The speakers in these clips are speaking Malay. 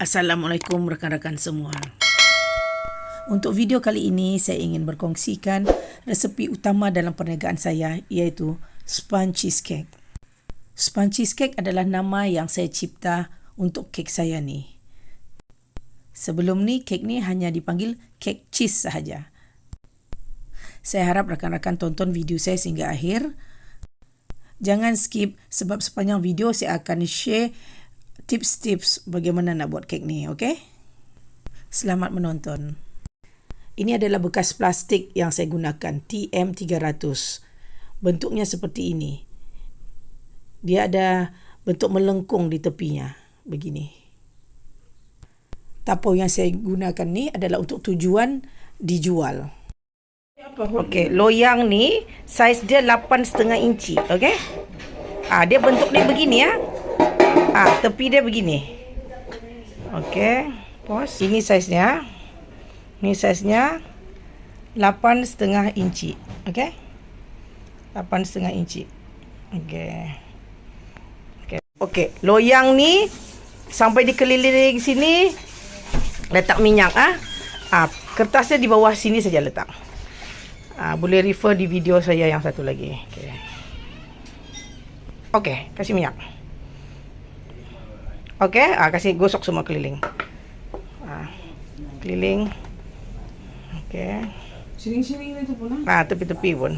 Assalamualaikum rekan-rekan semua. Untuk video kali ini saya ingin berkongsikan resepi utama dalam perniagaan saya, iaitu sponge cheesecake. Sponge cheesecake adalah nama yang saya cipta untuk kek saya ni. Sebelum ni kek ni hanya dipanggil kek cheese sahaja. Saya harap rakan-rakan tonton video saya sehingga akhir. Jangan skip sebab sepanjang video saya akan share tips-tips bagaimana nak buat kek ni, okey? Selamat menonton. Ini adalah bekas plastik yang saya gunakan, TM300. Bentuknya seperti ini. Dia ada bentuk melengkung di tepinya, begini. Tapau yang saya gunakan ni adalah untuk tujuan dijual. Okey, loyang ni saiz dia 8,5 inci, okey? Dia bentuk dia begini ya. Tepi dia begini. Okey, pause. Ini saiznya. Ini saiznya 8,5 inci. Okey? 8,5 inci. Okey. Okey, loyang ni sampai dikeliling sini letak minyak kertasnya di bawah sini saja letak. Boleh refer di video saya yang satu lagi. Okey, kasih minyak. Okey, kasih gosok semua keliling. Keliling. Okey. Siling-siling itu pun. Tepi-tepi pun.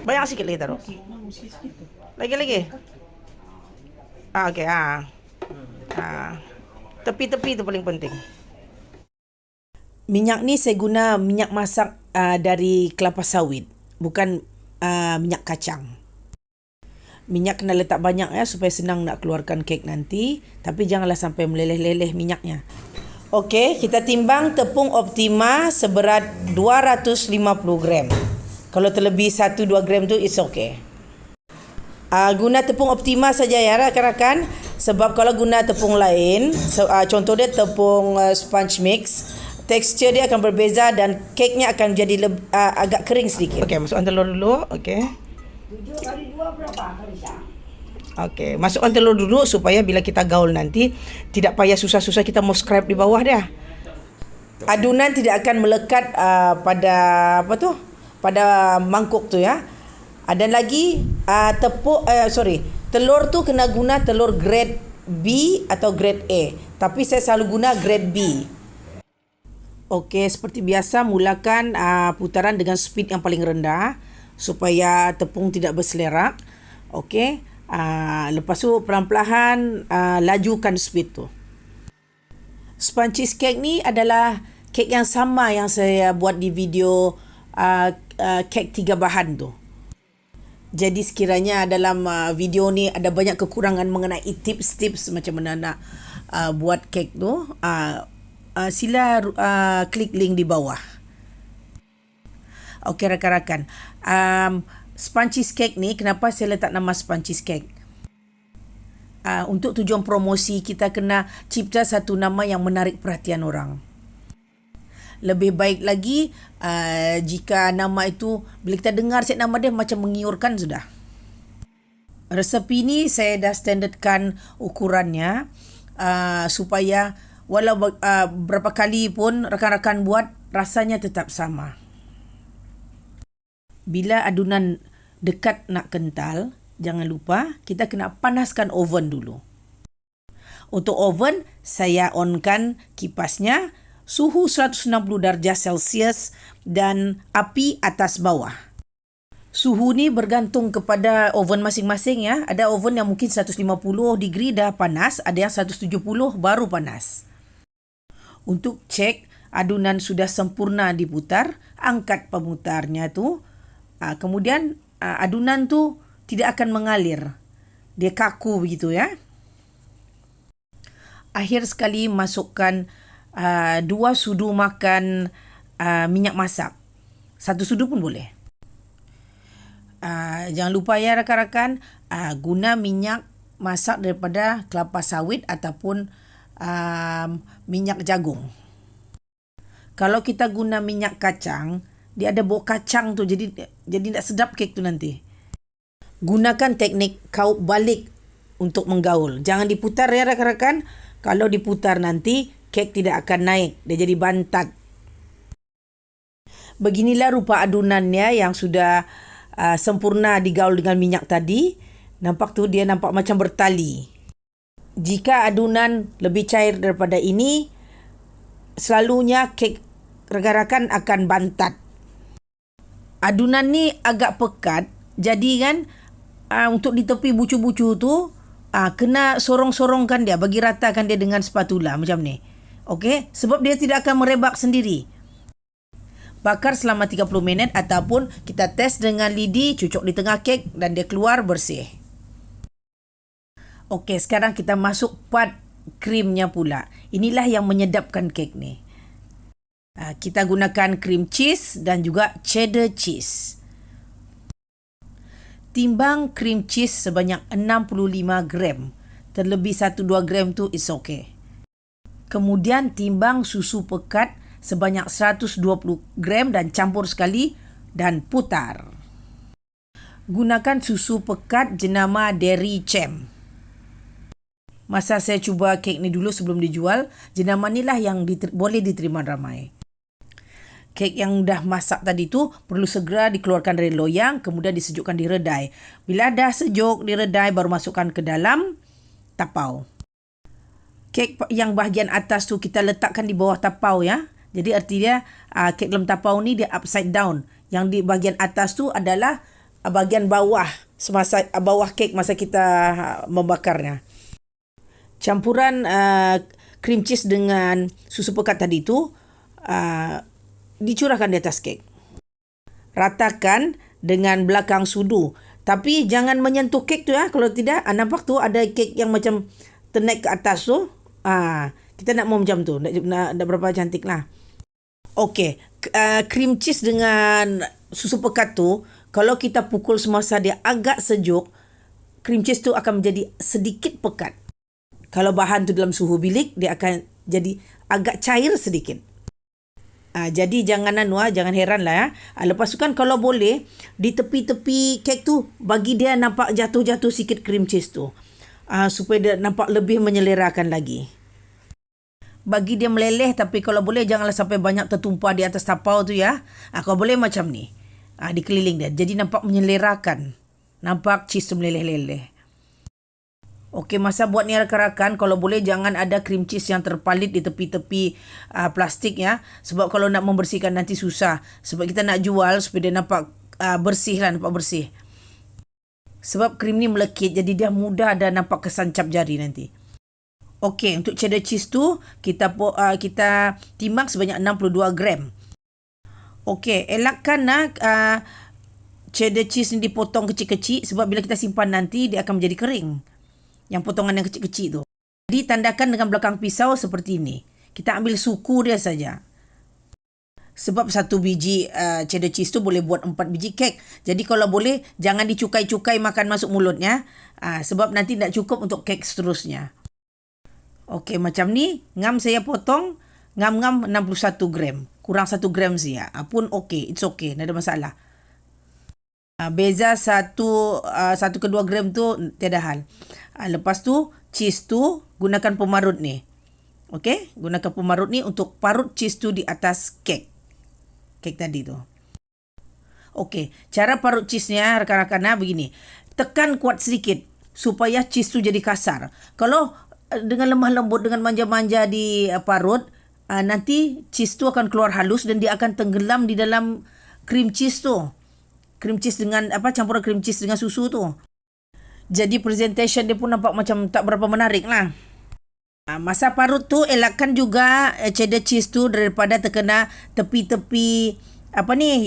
Banyak sikit lagi taruh. Lagi. Okey, tepi-tepi itu paling penting. Minyak ni saya guna minyak masak dari kelapa sawit, bukan minyak kacang. Minyak kena letak banyak ya supaya senang nak keluarkan kek nanti, tapi janganlah sampai meleleh-leleh minyaknya. Okey, kita timbang tepung Optima seberat 250 gram. Kalau terlebih 1-2 gram tu it's okay. Guna tepung Optima saja ya rakan-rakan, sebab kalau guna tepung lain, contoh dia tepung sponge mix, tekstur dia akan berbeza dan keknya akan jadi agak kering sedikit. Okey, masukkan telur dulu. Okey. 7 kali 2 berapa, Kalisha? Okey, masukkan telur dulu supaya bila kita gaul nanti tidak payah susah-susah kita mau scrape di bawah dia. Adunan tidak akan melekat pada pada mangkuk tu ya. Dan lagi telur tu kena guna telur grade B atau grade A, tapi saya selalu guna grade B. Okey, seperti biasa mulakan putaran dengan speed yang paling rendah supaya tepung tidak berselerak. Okey, lepas tu perlahan-lahan lajukan speed tu. Sponge cheesecake ni adalah kek yang sama yang saya buat di video kek 3 bahan tu. Jadi sekiranya dalam video ni ada banyak kekurangan mengenai tips-tips macam mana nak buat kek tu, sila klik link di bawah. Okey rakan-rakan, sponge cheesecake ni kenapa saya letak nama sponge cheesecake? Untuk tujuan promosi kita kena cipta satu nama yang menarik perhatian orang. Lebih baik lagi jika nama itu bila kita dengar nama dia macam menggiurkan sudah. Resepi ni saya dah standardkan ukurannya supaya walau berapa kali pun rakan-rakan buat, rasanya tetap sama. Bila adunan dekat nak kental, jangan lupa kita kena panaskan oven dulu. Untuk oven, saya onkan kipasnya, suhu 160 darjah Celsius dan api atas bawah. Suhu ni bergantung kepada oven masing-masing ya. Ada oven yang mungkin 150 degree dah panas, ada yang 170 baru panas. Untuk cek adunan sudah sempurna diputar, angkat pemutarnya tu. Kemudian adunan tu tidak akan mengalir. Dia kaku begitu ya. Akhir sekali masukkan 2 sudu makan minyak masak. 1 sudu pun boleh. Jangan lupa ya rakan-rakan, guna minyak masak daripada kelapa sawit ataupun minyak jagung. Kalau kita guna minyak kacang, dia ada bau kacang tu, jadi tak sedap kek tu nanti. Gunakan teknik kaut balik untuk menggaul. Jangan diputar ya rakan-rakan. Kalau diputar nanti kek tidak akan naik. Dia jadi bantat. Beginilah rupa adunannya yang sudah sempurna digaul dengan minyak tadi. Nampak tu dia nampak macam bertali. Jika adunan lebih cair daripada ini, selalunya kek rakan-rakan akan bantat. Adunan ni agak pekat. Jadi kan untuk di tepi bucu-bucu tu kena sorong-sorongkan dia, bagi ratakan dia dengan spatula macam ni. Okey, sebab dia tidak akan merebak sendiri. Bakar selama 30 minit ataupun kita test dengan lidi, cucuk di tengah kek dan dia keluar bersih. Okey, sekarang kita masuk part krimnya pula. Inilah yang menyedapkan kek ni. Kita gunakan krim cheese dan juga cheddar cheese. Timbang krim cheese sebanyak 65 gram. Terlebih 1-2 gram tu is okay. Kemudian timbang susu pekat sebanyak 120 gram dan campur sekali dan putar. Gunakan susu pekat jenama Dairy Champ. Masa saya cuba kek ni dulu sebelum dijual, jenama ni lah yang boleh diterima ramai. Kek yang dah masak tadi tu perlu segera dikeluarkan dari loyang, kemudian disejukkan di redai. Bila dah sejuk di redai, baru masukkan ke dalam tapau. Kek yang bahagian atas tu kita letakkan di bawah tapau ya. Jadi artinya kek dalam tapau ni dia upside down. Yang di bahagian atas tu adalah bahagian bawah semasa bawah kek masa kita membakarnya. Campuran cream cheese dengan susu pekat tadi tu dicurahkan di atas kek. Ratakan dengan belakang sudu. Tapi jangan menyentuh kek tu ya. Kalau tidak, nampak tu ada kek yang macam ternaik ke atas tu. Kita nak mau macam tu. Nak berapa cantik lah. Okey, cream cheese dengan susu pekat tu, kalau kita pukul semasa dia agak sejuk, cream cheese tu akan menjadi sedikit pekat. Kalau bahan tu dalam suhu bilik, dia akan jadi agak cair sedikit. Jadi jangan heran lah ya. Lepas tu kan kalau boleh, di tepi-tepi kek tu, bagi dia nampak jatuh-jatuh sikit cream cheese tu. Supaya dia nampak lebih menyelerakan lagi. Bagi dia meleleh, tapi kalau boleh janganlah sampai banyak tertumpah di atas tapau tu ya. Kalau boleh macam ni. Dikeliling dia. Jadi nampak menyelerakan. Nampak cheese tu meleleh-leleh. Okey, masa buat ni rakan-rakan, kalau boleh jangan ada cream cheese yang terpalit di tepi-tepi plastik ya. Sebab kalau nak membersihkan nanti susah. Sebab kita nak jual supaya dia nampak bersih lah, nampak bersih. Sebab krim ni melekit, jadi dia mudah ada nampak kesan cap jari nanti. Okey, untuk cheddar cheese tu kita timbang sebanyak 62 gram. Okey, elakkan cheddar cheese ni dipotong kecil-kecil sebab bila kita simpan nanti dia akan menjadi kering. Yang potongan yang kecil-kecil tu. Jadi tandakan dengan belakang pisau seperti ini. Kita ambil suku dia saja. Sebab 1 biji cheddar cheese tu boleh buat 4 biji kek. Jadi kalau boleh jangan dicukai-cukai makan masuk mulutnya. Sebab nanti tak cukup untuk kek seterusnya. Okey, macam ni. Ngam saya potong. Ngam-ngam 61 gram. Kurang 1 gram saja. Pun okey. It's okay. Tak ada masalah. Beza 1 ke 2 gram tu tiada hal. Lepas tu, cheese tu gunakan pemarut ni. Okey? Gunakan pemarut ni untuk parut cheese tu di atas kek. Kek tadi tu. Okey. Cara parut cheese-nya rakan-rakan begini. Tekan kuat sedikit supaya cheese tu jadi kasar. Kalau dengan lemah lembut, dengan manja-manja di parut, nanti cheese tu akan keluar halus dan dia akan tenggelam di dalam cream cheese tu. Cream cheese dengan campuran cream cheese dengan susu tu. Jadi presentation dia pun nampak macam tak berapa menarik lah. Masa parut tu elakkan juga cheddar cheese tu daripada terkena tepi-tepi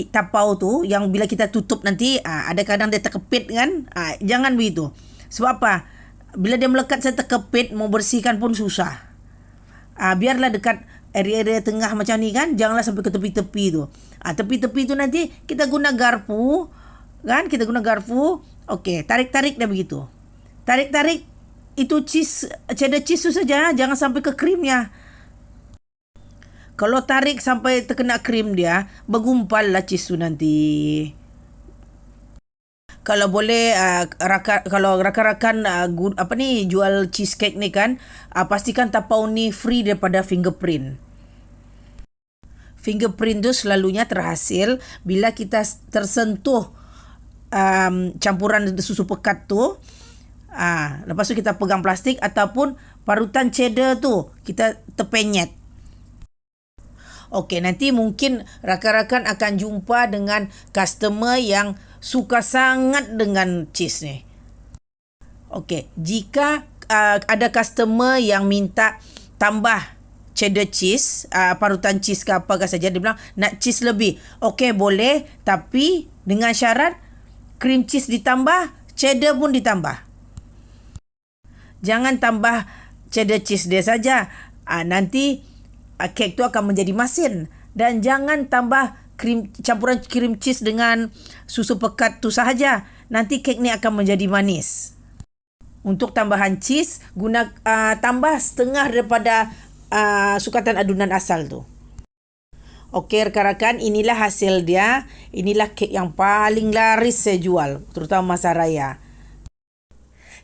tapau tu yang bila kita tutup nanti ada kadang dia terkepit kan. Jangan begitu. Sebab apa? Bila dia melekat saya terkepit, mau bersihkan pun susah. Biarlah dekat area-area tengah macam ni kan. Janganlah sampai ke tepi-tepi tu. Tepi-tepi tu nanti kita guna garpu. Kan? Kita guna garpu. Okey, tarik-tarik dah begitu. Tarik-tarik itu cheddar cheese tu saja. Jangan sampai ke krimnya. Kalau tarik sampai terkena krim dia, bergumpal lah cheese tu nanti. Kalau boleh kalau rakan-rakan jual cheesecake ni kan, pastikan tapau ni free daripada fingerprint. Fingerprint tu selalunya terhasil bila kita tersentuh campuran susu pekat tu. Lepas tu kita pegang plastik ataupun parutan cheddar tu kita terpenyet. Okey, nanti mungkin rakan-rakan akan jumpa dengan customer yang suka sangat dengan cheese ni. Okey, jika ada customer yang minta tambah cheddar cheese, parutan cheese ke apa saja, dia bilang nak cheese lebih. Okey, boleh, tapi dengan syarat cream cheese ditambah, cheddar pun ditambah. Jangan tambah cheddar cheese dia saja. Nanti kek tu akan menjadi masin. Dan jangan tambah campuran cream cheese dengan susu pekat tu sahaja. Nanti kek ni akan menjadi manis. Untuk tambahan cheese, tambah setengah daripada sukatan adunan asal tu. Okey rakan-rakan, inilah hasil dia. Inilah kek yang paling laris saya jual, terutama masa raya.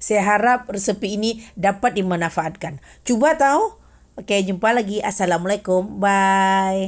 Saya harap resepi ini dapat dimanfaatkan. Cuba tahu. Okey, jumpa lagi. Assalamualaikum. Bye.